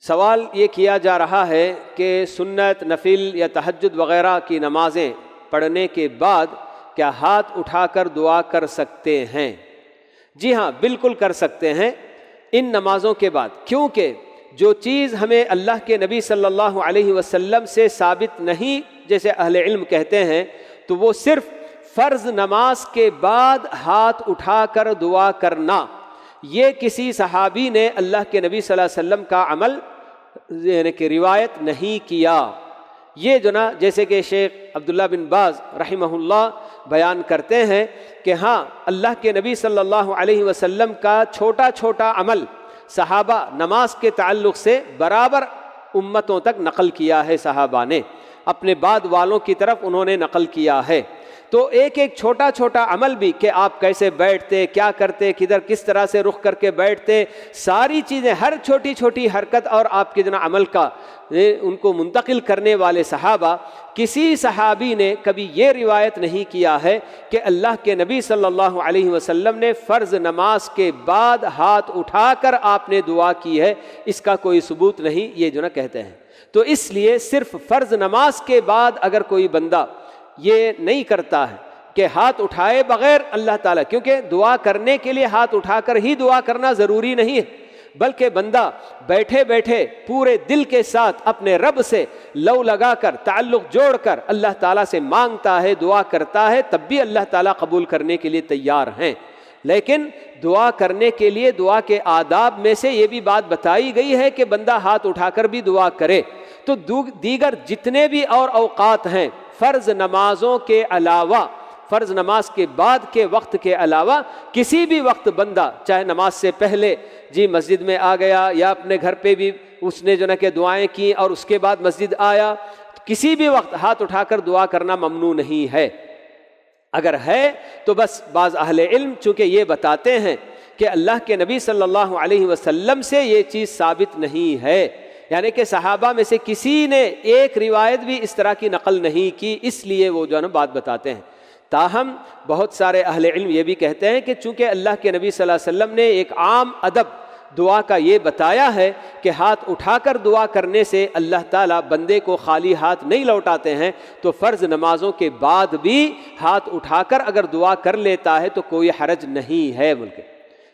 سوال یہ کیا جا رہا ہے کہ سنت، نفل یا تہجد وغیرہ کی نمازیں پڑھنے کے بعد کیا ہاتھ اٹھا کر دعا کر سکتے ہیں؟ جی ہاں، بالکل کر سکتے ہیں ان نمازوں کے بعد، کیونکہ جو چیز ہمیں اللہ کے نبی صلی اللہ علیہ وسلم سے ثابت نہیں، جیسے اہل علم کہتے ہیں، تو وہ صرف فرض نماز کے بعد ہاتھ اٹھا کر دعا کرنا، یہ کسی صحابی نے اللہ کے نبی صلی اللہ علیہ وسلم کا عمل یعنی کہ روایت نہیں کیا۔ یہ جو نا جیسے کہ شیخ عبداللہ بن باز رحمہ اللہ بیان کرتے ہیں کہ ہاں، اللہ کے نبی صلی اللہ علیہ وسلم کا چھوٹا چھوٹا عمل صحابہ نماز کے تعلق سے برابر امتوں تک نقل کیا ہے، صحابہ نے اپنے بعد والوں کی طرف انہوں نے نقل کیا ہے۔ تو ایک ایک چھوٹا چھوٹا عمل بھی کہ آپ کیسے بیٹھتے، کیا کرتے، کدھر کس طرح سے رخ کر کے بیٹھتے، ساری چیزیں، ہر چھوٹی چھوٹی حرکت اور آپ کے جنا عمل کا ان کو منتقل کرنے والے صحابہ، کسی صحابی نے کبھی یہ روایت نہیں کیا ہے کہ اللہ کے نبی صلی اللہ علیہ وسلم نے فرض نماز کے بعد ہاتھ اٹھا کر آپ نے دعا کی ہے، اس کا کوئی ثبوت نہیں، یہ جو نا کہتے ہیں۔ تو اس لیے صرف فرض نماز کے بعد اگر کوئی بندہ یہ نہیں کرتا ہے کہ ہاتھ اٹھائے بغیر اللہ تعالیٰ، کیونکہ دعا کرنے کے لیے ہاتھ اٹھا کر ہی دعا کرنا ضروری نہیں ہے، بلکہ بندہ بیٹھے بیٹھے پورے دل کے ساتھ اپنے رب سے لو لگا کر، تعلق جوڑ کر اللہ تعالیٰ سے مانگتا ہے، دعا کرتا ہے، تب بھی اللہ تعالیٰ قبول کرنے کے لیے تیار ہیں۔ لیکن دعا کرنے کے لیے دعا کے آداب میں سے یہ بھی بات بتائی گئی ہے کہ بندہ ہاتھ اٹھا کر بھی دعا کرے۔ تو دیگر جتنے بھی اور اوقات ہیں فرض نمازوں کے علاوہ، فرض نماز کے بعد کے وقت کے علاوہ، کسی بھی وقت بندہ چاہے نماز سے پہلے جی مسجد میں آ گیا یا اپنے گھر پہ بھی اس نے جو نا کہ دعائیں کی اور اس کے بعد مسجد آیا، کسی بھی وقت ہاتھ اٹھا کر دعا کرنا ممنوع نہیں ہے۔ اگر ہے تو بس بعض اہل علم چونکہ یہ بتاتے ہیں کہ اللہ کے نبی صلی اللہ علیہ وسلم سے یہ چیز ثابت نہیں ہے، یعنی کہ صحابہ میں سے کسی نے ایک روایت بھی اس طرح کی نقل نہیں کی، اس لیے وہ جو ہے نا بات بتاتے ہیں۔ تاہم بہت سارے اہل علم یہ بھی کہتے ہیں کہ چونکہ اللہ کے نبی صلی اللہ علیہ وسلم نے ایک عام ادب دعا کا یہ بتایا ہے کہ ہاتھ اٹھا کر دعا کرنے سے اللہ تعالیٰ بندے کو خالی ہاتھ نہیں لوٹاتے ہیں، تو فرض نمازوں کے بعد بھی ہاتھ اٹھا کر اگر دعا کر لیتا ہے تو کوئی حرج نہیں ہے بلکہ۔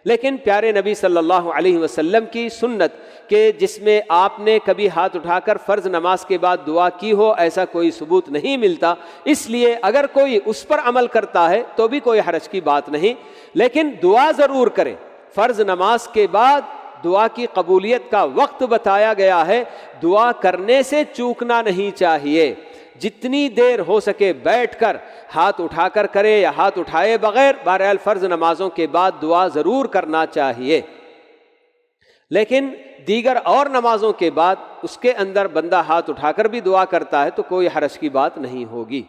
لیکن پیارے نبی صلی اللہ علیہ وسلم کی سنت کہ جس میں آپ نے کبھی ہاتھ اٹھا کر فرض نماز کے بعد دعا کی ہو، ایسا کوئی ثبوت نہیں ملتا، اس لیے اگر کوئی اس پر عمل کرتا ہے تو بھی کوئی حرج کی بات نہیں، لیکن دعا ضرور کرے۔ فرض نماز کے بعد دعا کی قبولیت کا وقت بتایا گیا ہے، دعا کرنے سے چوکنا نہیں چاہیے، جتنی دیر ہو سکے بیٹھ کر ہاتھ اٹھا کر کرے یا ہاتھ اٹھائے بغیر، بہرحال فرض نمازوں کے بعد دعا ضرور کرنا چاہیے۔ لیکن دیگر اور نمازوں کے بعد اس کے اندر بندہ ہاتھ اٹھا کر بھی دعا کرتا ہے تو کوئی حرج کی بات نہیں ہوگی۔